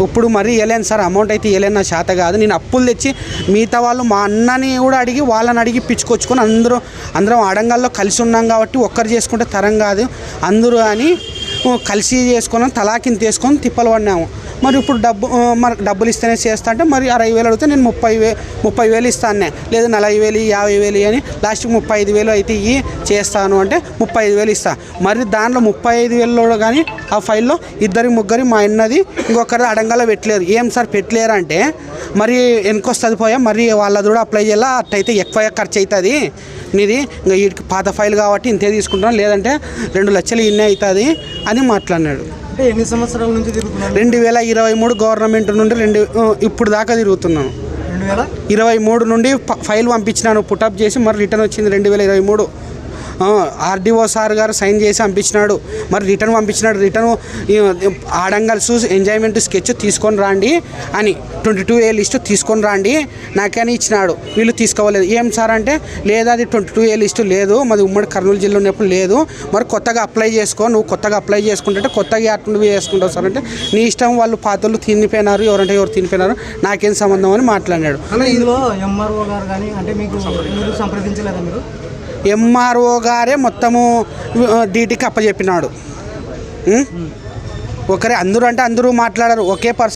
ఇప్పుడు మరీ ఇవ్వలేను సార్, అమౌంట్ అయితే ఇవ్వలేను, నా చేత కాదు. నేను అప్పులు తెచ్చి మిగతా వాళ్ళు మా అన్నని కూడా అడిగి వాళ్ళని అడిగి పిచ్చుకొచ్చుకొని అందరం ఆడంగాల్లో కలిసి ఉన్నాం కాబట్టి ఒక్కరు చేసుకుంటే తరం కాదు, అందరూ అని కలిసి చేసుకున్నాం, తలాకిని తీసుకొని తిప్పలు పడినాము. మరి ఇప్పుడు మనకు డబ్బులు ఇస్తేనే చేస్తా అంటే మరి 60,000 అడిగితే నేను 30,000 ఇస్తాను, లేదు 40,000 50,000 అని లాస్ట్కి 35,000 అయితే ఇవి చేస్తాను అంటే 35,000 ఇస్తాను. మరి దాంట్లో 35,000 కానీ ఆ ఫైల్లో ముగ్గురు మా అన్నది ఇంకొకరి అడంగాలో పెట్టలేరు. ఏం సార్ పెట్టలేరు అంటే మరి వెనకొస్తుంది పోయా, మరి వాళ్ళది కూడా అప్లై చేయాలా, అట్టయితే ఎక్కువ ఖర్చు అవుతుంది నీది, ఇంకా వీటికి పాత ఫైల్ కాబట్టి ఇంతే తీసుకుంటున్నాను, లేదంటే 2 లక్షలు ఇన్నే అవుతుంది అని మాట్లాడినాడు. అంటే ఎన్ని సంవత్సరాల నుంచి తిరుగుతున్నాను? 2023 గవర్నమెంట్ నుండి ఇప్పుడు దాకా తిరుగుతున్నాను. 2023 నుండి ఫైల్ పంపించినాను, పుటప్ చేసి మరి రిటర్న్ వచ్చింది 2023. ఆర్డీఓ సార్ గారు సైన్ చేసి పంపించినాడు, మరి రిటర్న్ పంపించినాడు. రిటర్న్ ఆడంగల్స్ ఎంజాయ్మెంట్ స్కెచ్ తీసుకొని రాండి అని 22A లిస్టు తీసుకొని రాండి నాకని ఇచ్చినాడు. వీళ్ళు తీసుకోవలేదు. ఏం సార్ అంటే లేదా అది 22A లిస్టు లేదు, మాది ఉమ్మడి కర్నూలు జిల్లా ఉన్నప్పుడు లేదు, మరి కొత్తగా అప్లై చేసుకో, నువ్వు కొత్తగా అప్లై చేసుకుంటే కొత్తగా అటు చేసుకుంటావు సార్ అంటే నీ ఇష్టం, వాళ్ళు పాతలు తినిపోయినారు, ఎవరు తినిపోయినారు, నాకేం సంబంధం అని మాట్లాడినాడు. అలా ఇందులో ఎంఆర్ఓ గారు కానీ అంటే మీరు సంప్రదించలేదా? మీరు ఎంఆర్ఓ గారే మొత్తము డీటీకి అప్పచెప్పినాడు. ఒకరే అందరూ అంటే అందరూ మాట్లాడారు, ఒకే పర్సన్